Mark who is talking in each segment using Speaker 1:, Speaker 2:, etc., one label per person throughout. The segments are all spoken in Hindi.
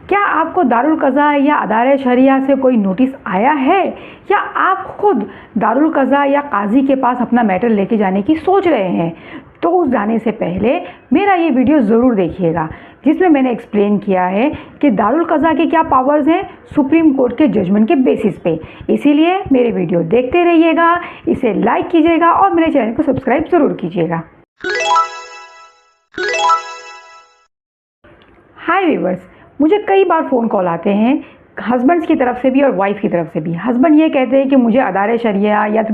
Speaker 1: क्या आपको दारुल क़ज़ा या अदारे शरिया से कोई नोटिस आया है, या आप खुद दारुल क़ज़ा या काजी के पास अपना मैटर लेके जाने की सोच रहे हैं? तो उस जाने से पहले मेरा ये वीडियो ज़रूर देखिएगा, जिसमें मैंने एक्सप्लेन किया है कि दारुल क़ज़ा के क्या पावर्स हैं सुप्रीम कोर्ट के जजमेंट के बेसिस पे। इसीलिए मेरे वीडियो देखते रहिएगा, इसे लाइक कीजिएगा और मेरे चैनल को सब्सक्राइब ज़रूर कीजिएगा। हाय व्यूवर्स, मुझे कई बार फ़ोन कॉल आते हैं हस्बैंड्स की तरफ से भी और वाइफ़ की तरफ से भी। हस्बैंड ये कहते हैं कि मुझे अदारे शरिया या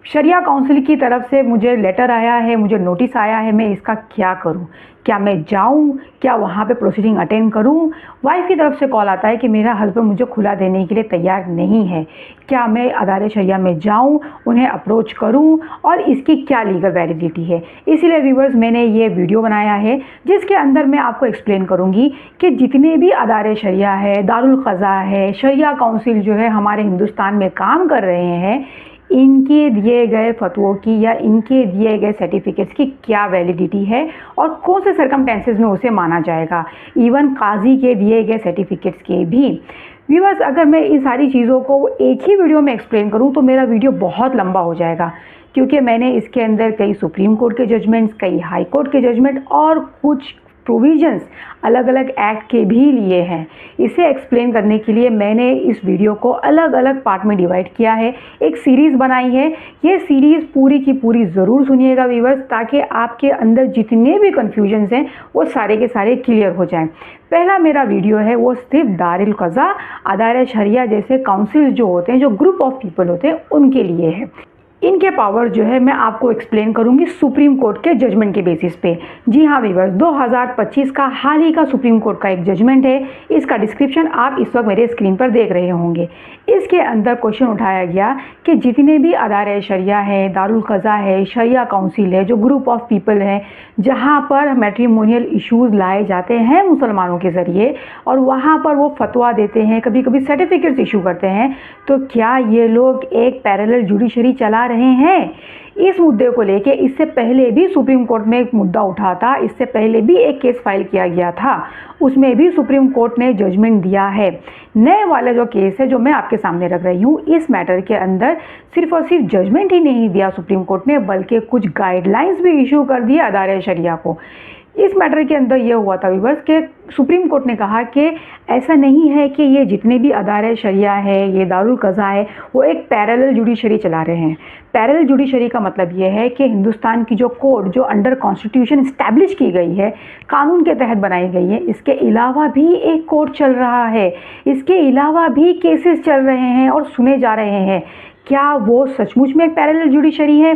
Speaker 1: शरिया काउंसिल की तरफ से मुझे लेटर आया है, मुझे नोटिस आया है, मैं इसका क्या करूं? क्या मैं जाऊं? क्या वहां पे प्रोसीडिंग अटेंड करूं? वाइफ़ की तरफ से कॉल आता है कि मेरा हस्बैंड मुझे खुला देने के लिए तैयार नहीं है। क्या मैं अदारे शरिया में जाऊं, उन्हें अप्रोच करूं, और इसकी क्या लीगल वैलिडिटी है? इसीलिए व्यूवर्स, मैंने ये वीडियो बनाया है जिसके अंदर मैं आपको एक्सप्लेन करूंगी कि जितने भी अदारे शरिया है, दारुल क़ज़ा है, शरिया काउंसिल जो है हमारे हिंदुस्तान में काम कर रहे हैं, इनके दिए गए फतवों की या इनके दिए गए सर्टिफिकेट्स की क्या वैलिडिटी है और कौन से सर्कमस्टेंसेस में उसे माना जाएगा, इवन काजी के दिए गए सर्टिफिकेट्स के भी। व्यूअर्स, अगर मैं इन सारी चीज़ों को एक ही वीडियो में एक्सप्लेन करूं तो मेरा वीडियो बहुत लंबा हो जाएगा, क्योंकि मैंने इसके अंदर कई सुप्रीम कोर्ट के जजमेंट्स, कई हाई कोर्ट के जजमेंट और कुछ प्रोविजंस अलग अलग एक्ट के भी लिए हैं। इसे एक्सप्लेन करने के लिए मैंने इस वीडियो को अलग अलग पार्ट में डिवाइड किया है, एक सीरीज़ बनाई है। ये सीरीज़ पूरी की पूरी ज़रूर सुनिएगा व्यूअर्स, ताकि आपके अंदर जितने भी कन्फ्यूजन्स हैं वो सारे के सारे क्लियर हो जाएं। पहला मेरा वीडियो है वो सिर्फ दारुल क़ज़ा, अदारे शरिया जैसे काउंसिल्स जो होते हैं, जो ग्रुप ऑफ पीपल होते हैं, उनके लिए है। इनके पावर जो है मैं आपको एक्सप्लेन करूंगी सुप्रीम कोर्ट के जजमेंट के बेसिस पे। जी हाँ व्यूअर्स, 2025 का हाल ही का सुप्रीम कोर्ट का एक जजमेंट है। इसका डिस्क्रिप्शन आप इस वक्त मेरे स्क्रीन पर देख रहे होंगे। इसके अंदर क्वेश्चन उठाया गया कि जितने भी अदारे शरिया है, दारुल क़ज़ा है, शरिया काउंसिल है, जो ग्रुप ऑफ पीपल हैं जहाँ पर मैट्रिमोनियल इश्यूज़ लाए जाते हैं मुसलमानों के ज़रिए और वहाँ पर वो फतवा देते हैं, कभी कभी सर्टिफिकेट्स इशू करते हैं, तो क्या ये लोग एक पैरेलल जुडिशरी चला रहे हैं? इस मुद्दे को लेके इससे पहले भी सुप्रीम कोर्ट में एक मुद्दा उठा था, इससे पहले भी एक केस फाइल किया गया था, उसमें भी सुप्रीम कोर्ट ने जजमेंट दिया है। नए वाला जो केस है जो मैं आपके सामने रख रही हूँ, इस मैटर के अंदर सिर्फ और सिर्फ जजमेंट ही नहीं दिया सुप्रीम कोर्ट ने, बल्कि कुछ गाइडलाइंस भी इशू कर दिए अदारे शरिया को। इस मैटर के अंदर यह हुआ था व्यूअर्स कि सुप्रीम कोर्ट ने कहा कि ऐसा नहीं है कि ये जितने भी अदारे शरिया है, ये दारुल क़ज़ा है, वो एक पैरेलल जुडिशरी चला रहे हैं। पैरेलल जुडिशरी का मतलब ये है कि हिंदुस्तान की जो कोर्ट जो अंडर कॉन्स्टिट्यूशन इस्टेब्लिश की गई है, कानून के तहत बनाई गई है, इसके अलावा भी एक कोर्ट चल रहा है, इसके अलावा भी केसेस चल रहे हैं और सुने जा रहे हैं। क्या वो सचमुच में एक पैरेलल जुडिशरी है?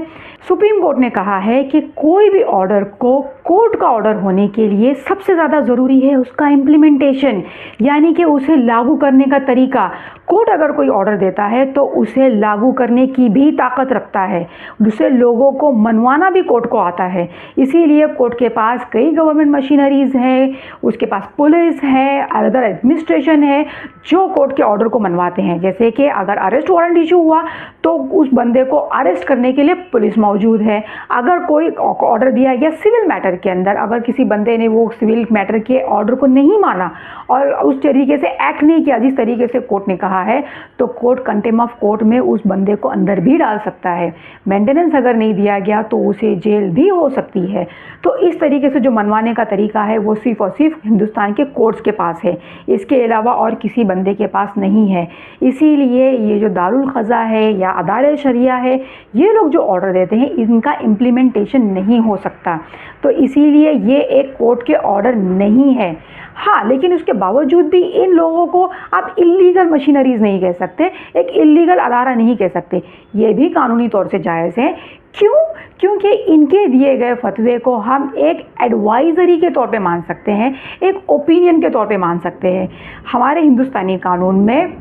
Speaker 1: सुप्रीम कोर्ट ने कहा है कि कोई भी ऑर्डर को कोर्ट का ऑर्डर होने के लिए सबसे ज़्यादा ज़रूरी है उसका इम्प्लीमेंटेशन, यानी कि उसे लागू करने का तरीका। कोर्ट अगर कोई ऑर्डर देता है तो उसे लागू करने की भी ताकत रखता है, दूसरे लोगों को मनवाना भी कोर्ट को आता है। इसीलिए कोर्ट के पास कई गवर्नमेंट मशीनरीज हैं, उसके पास पुलिस है, अदर एडमिनिस्ट्रेशन है, जो कोर्ट के ऑर्डर को मनवाते हैं। जैसे कि अगर अरेस्ट वारंट इशू हुआ तो उस बंदे को अरेस्ट करने के लिए पुलिस मौजूद है। अगर कोई ऑर्डर दिया गया सिविल मैटर के अंदर, अगर किसी बंदे ने वो सिविल मैटर के ऑर्डर को नहीं माना और उस तरीके से एक्ट नहीं किया जिस तरीके से कोर्ट ने कहा है, तो कोर्ट कंटेम्प्ट ऑफ कोर्ट में उस बंदे को अंदर भी डाल सकता है। मेंटेनेंस अगर नहीं दिया गया तो उसे जेल भी हो सकती है। तो इस तरीके से जो मनवाने का तरीका है वो सिर्फ और सिर्फ हिंदुस्तान के कोर्ट्स के पास है, इसके अलावा और किसी बंदे के पास नहीं है। इसीलिए ये जो दारुल क़ज़ा है या अदारे शरिया है, ये लोग जो ऑर्डर देते हैं इनका इम्प्लीमेंटेशन नहीं हो सकता, तो इसीलिए ये एक कोर्ट के ऑर्डर नहीं है। हाँ, लेकिन उसके बावजूद भी इन लोगों को आप इल्लीगल मशीनरीज नहीं कह सकते, एक इल्लीगल अदारा नहीं कह सकते, ये भी कानूनी तौर से जायज़ है। क्यों? क्योंकि इनके दिए गए फतवे को हम एक एडवाइजरी के तौर पे मान सकते हैं, एक ओपिनियन के तौर पे मान सकते हैं। हमारे हिंदुस्तानी कानून में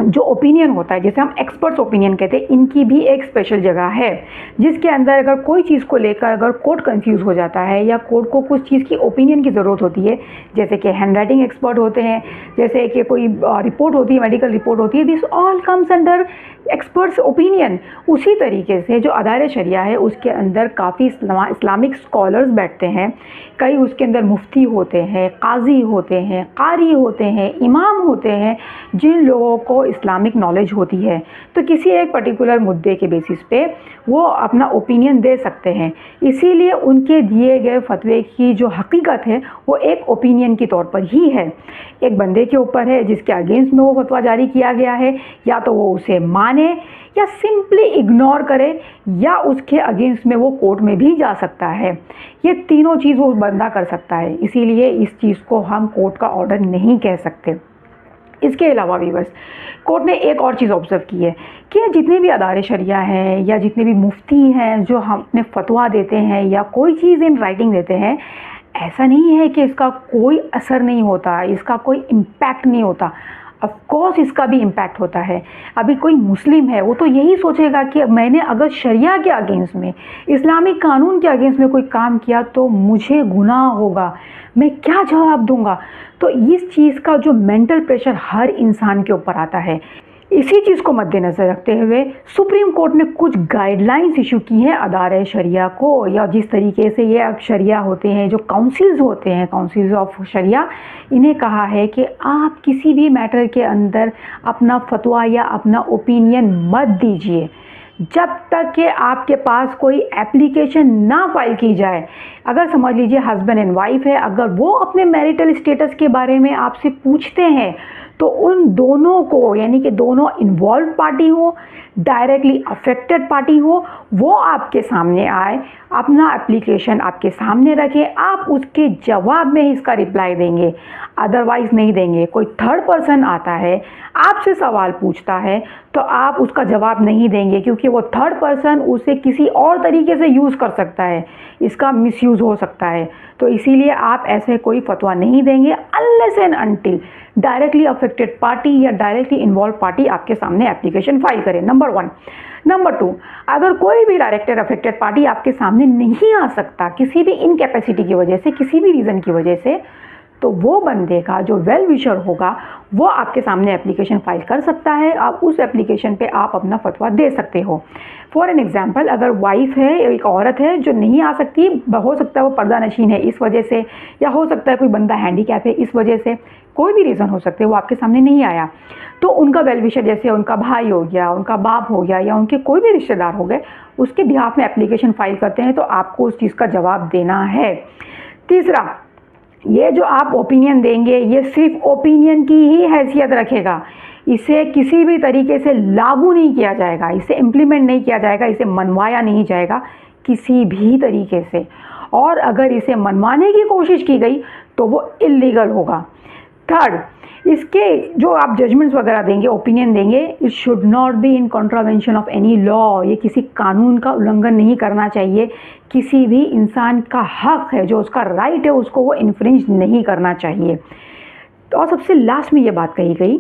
Speaker 1: जो ओपिनियन होता है, जैसे हम एक्सपर्ट्स ओपिनियन कहते हैं, इनकी भी एक स्पेशल जगह है, जिसके अंदर अगर कोई चीज़ को लेकर अगर कोर्ट कंफ्यूज हो जाता है या कोर्ट को कुछ चीज़ की ओपिनियन की ज़रूरत होती है, जैसे कि हैंड राइटिंग एक्सपर्ट होते हैं, जैसे कि कोई रिपोर्ट होती है, मेडिकल रिपोर्ट होती है, this all comes under experts opinion. उसी तरीके से जो अदारे शरिया है उसके अंदर काफ़ी इस्लामिक स्कॉलर्स बैठते हैं, कई उसके अंदर मुफ्ती होते हैं, काजी होते हैं, कारी होते हैं, इमाम होते हैं, जिन लोगों को इस्लामिक नॉलेज होती है, तो किसी एक पर्टिकुलर मुद्दे के बेसिस पे वो अपना ओपिनियन दे सकते हैं। इसीलिए उनके दिए गए फतवे की जो हकीकत है वो एक ओपिनियन के तौर पर ही है, एक बंदे के ऊपर है जिसके अगेंस्ट में वो फतवा जारी किया गया है, या तो वो उसे माने या सिंपली इग्नोर करे, या उसके अगेंस्ट में वो कोर्ट में भी जा सकता है। ये तीनों चीज़ वो बंदा कर सकता है, इसीलिए इस चीज़ को हम कोर्ट का ऑर्डर नहीं कह सकते। इसके अलावा व्यूअर्स, कोर्ट ने एक और चीज़ ऑब्जर्व की है कि जितने भी अदारे शरिया हैं या जितने भी मुफ्ती हैं जो हम अपने फतवा देते हैं या कोई चीज़ इन राइटिंग देते हैं, ऐसा नहीं है कि इसका कोई असर नहीं होता, इसका कोई इम्पैक्ट नहीं होता। ऑफ कोर्स इसका भी इम्पैक्ट होता है। अभी कोई मुस्लिम है वो तो यही सोचेगा कि मैंने अगर शरिया के अगेंस्ट में, इस्लामिक कानून के अगेंस्ट में कोई काम किया तो मुझे गुनाह होगा, मैं क्या जवाब दूंगा। तो इस चीज़ का जो मेंटल प्रेशर हर इंसान के ऊपर आता है, इसी चीज़ को मद्देनज़र रखते हुए सुप्रीम कोर्ट ने कुछ गाइडलाइंस इशू की हैं अदारे शरिया को, या जिस तरीके से ये अब शरिया होते हैं, जो काउंसिल्स होते हैं, काउंसिल्स ऑफ शरिया, इन्हें कहा है कि आप किसी भी मैटर के अंदर अपना फतवा या अपना ओपिनियन मत दीजिए जब तक कि आपके पास कोई एप्लीकेशन ना फाइल की जाए। अगर समझ लीजिए हस्बैंड एंड वाइफ है, अगर वो अपने मैरिटल स्टेटस के बारे में आपसे पूछते हैं तो उन दोनों को, यानी कि दोनों इन्वॉल्व पार्टी हो, डायरेक्टली अफेक्टेड पार्टी हो, वो आपके सामने आए, अपना एप्लीकेशन आपके सामने रखें, आप उसके जवाब में ही इसका रिप्लाई देंगे, अदरवाइज़ नहीं देंगे। कोई थर्ड पर्सन आता है आपसे सवाल पूछता है तो आप उसका जवाब नहीं देंगे, क्योंकि वो थर्ड पर्सन उसे किसी और तरीके से यूज़ कर सकता है, इसका मिसयूज़ हो सकता है। तो इसीलिए आप ऐसे कोई फतवा नहीं देंगे unless and until directly affected party या डायरेक्टली इन्वॉल्व पार्टी आपके सामने एप्लीकेशन फाइल करे, नंबर 1। नंबर 2, अगर कोई भी डायरेक्टेड अफेक्टेड पार्टी आपके सामने नहीं आ सकता किसी भी इनकैपेसिटी की वजह से, किसी भी रीज़न की वजह से, तो वो बंदे का जो वेल विशर होगा वो आपके सामने एप्लीकेशन फाइल कर सकता है। आप उस एप्लीकेशन पे आप अपना फतवा दे सकते हो। फॉर एन एग्जांपल, अगर वाइफ है, एक औरत है जो नहीं आ सकती, हो सकता है वो पर्दा नशीन है इस वजह से, या हो सकता है कोई बंदा हैंडीकैप है इस वजह से, कोई भी रीज़न हो सकते हैं, वो आपके सामने नहीं आया, तो उनका वेल विशर, जैसे उनका भाई हो गया, उनका बाप हो गया, या उनके कोई भी रिश्तेदार हो गए, उसके बिहाफ में एप्लीकेशन फाइल करते हैं, तो आपको उस चीज़ का जवाब देना है। तीसरा, ये जो आप ओपिनियन देंगे ये सिर्फ ओपिनियन की ही हैसियत रखेगा, इसे किसी भी तरीके से लागू नहीं किया जाएगा, इसे इम्प्लीमेंट नहीं किया जाएगा, इसे मनवाया नहीं जाएगा किसी भी तरीके से, और अगर इसे मनवाने की कोशिश की गई तो वो इल्लीगल होगा। थर्ड, इसके जो आप जजमेंट्स वगैरह देंगे, ओपिनियन देंगे, it should not be in contravention of any law, ये किसी कानून का उल्लंघन नहीं करना चाहिए, किसी भी इंसान का हक है, जो उसका राइट है उसको वो इन्फ्रिंज नहीं करना चाहिए। तो और सबसे लास्ट में ये बात कही गई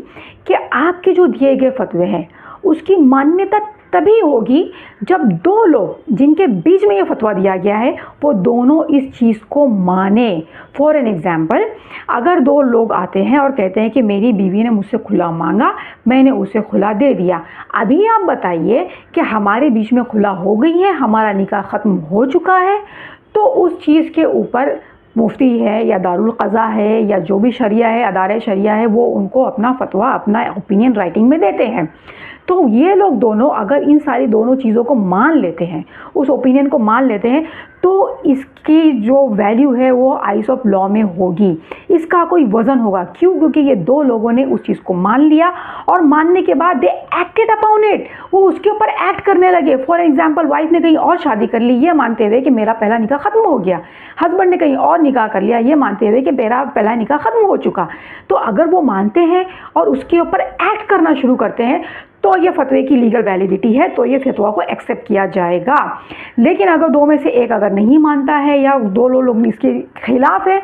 Speaker 1: कि आपके जो दिए गए फतवे हैं उसकी मान्यता तभी होगी जब दो लोग जिनके बीच में ये फतवा दिया गया है वो दोनों इस चीज़ को माने। फॉर एन एग्जाम्पल, अगर दो लोग आते हैं और कहते हैं कि मेरी बीवी ने मुझसे खुला मांगा, मैंने उसे खुला दे दिया, अभी आप बताइए कि हमारे बीच में खुला हो गई है, हमारा निकाह ख़त्म हो चुका है, तो उस चीज़ के ऊपर मुफ्ती है या दारुल क़ज़ा है या जो भी शरिया है, अदारे शरिया है, वो उनको अपना फतवा, अपना ओपिनियन राइटिंग में देते हैं। तो ये लोग दोनों अगर इन सारी दोनों चीज़ों को मान लेते हैं, उस ओपिनियन को मान लेते हैं, तो इसकी जो वैल्यू है वो आइस ऑफ लॉ में होगी, इसका कोई वज़न होगा। क्यों? क्योंकि ये दो लोगों ने उस चीज़ को मान लिया और मानने के बाद दे एक्टेड अपॉन इट, वो उसके ऊपर एक्ट करने लगे। फॉर एग्जाम्पल, वाइफ ने कहीं और शादी कर ली ये मानते हुए कि मेरा पहला निकाह ख़त्म हो गया, हस्बैंड ने कहीं और निकाह कर लिया ये मानते हुए कि मेरा पहला निकाह ख़त्म हो चुका। तो अगर वो मानते हैं और उसके ऊपर एक्ट करना शुरू करते हैं तो ये फतवे की लीगल वैलिडिटी है, तो ये फतवा को एक्सेप्ट किया जाएगा। लेकिन अगर दो में से एक अगर नहीं मानता है या दो लोग इसके खिलाफ है,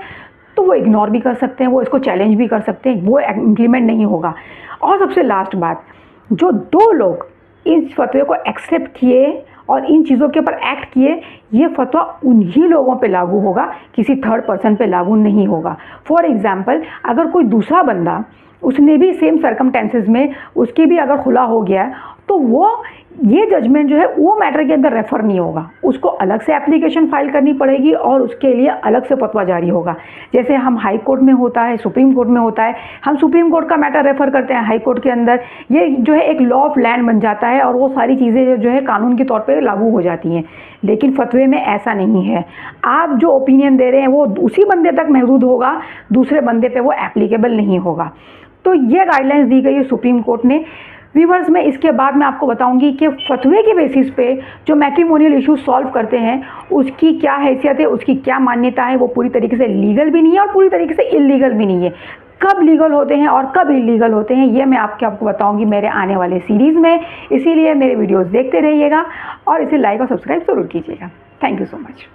Speaker 1: तो वो इग्नोर भी कर सकते हैं, वो इसको चैलेंज भी कर सकते हैं, वो इम्प्लीमेंट नहीं होगा। और सबसे लास्ट बात, जो 2 लोग इस फतवे को एक्सेप्ट किए और इन चीज़ों के ऊपर एक्ट किए, ये फतवा उन्हीं लोगों पे लागू होगा, किसी थर्ड पर्सन पे लागू नहीं होगा। फॉर एग्जांपल, अगर कोई दूसरा बंदा, उसने भी सेम सर्कमटेंसेस में उसकी भी अगर खुला हो गया है, तो वो ये जजमेंट जो है वो मैटर के अंदर रेफर नहीं होगा, उसको अलग से एप्लीकेशन फाइल करनी पड़ेगी और उसके लिए अलग से फतवा जारी होगा। जैसे हम हाई कोर्ट में होता है, सुप्रीम कोर्ट में होता है, हम सुप्रीम कोर्ट का मैटर रेफर करते हैं हाई कोर्ट के अंदर, ये जो है एक लॉ ऑफ लैंड बन जाता है और वो सारी चीज़ें जो है कानून के तौर पर लागू हो जाती हैं। लेकिन फतवे में ऐसा नहीं है, आप जो ओपिनियन दे रहे हैं वो उसी बंदे तक महदूद होगा, दूसरे बंदे पे वो एप्लीकेबल नहीं होगा। तो ये गाइडलाइंस दी गई है सुप्रीम कोर्ट ने। व्यूवर्स, मैं इसके बाद मैं आपको बताऊंगी कि फतवे के बेसिस पे जो मैट्रिमोनियल इश्यूज सॉल्व करते हैं उसकी क्या हैसियत है, उसकी क्या मान्यता है, वो पूरी तरीके से लीगल भी नहीं है और पूरी तरीके से इलीगल भी नहीं है। कब लीगल होते हैं और कब इलीगल होते हैं, ये मैं आपको बताऊंगी मेरे आने वाले सीरीज़ में। इसीलिए मेरे वीडियोज़ देखते रहिएगा और इसे लाइक और सब्सक्राइब ज़रूर कीजिएगा। Thank you so much.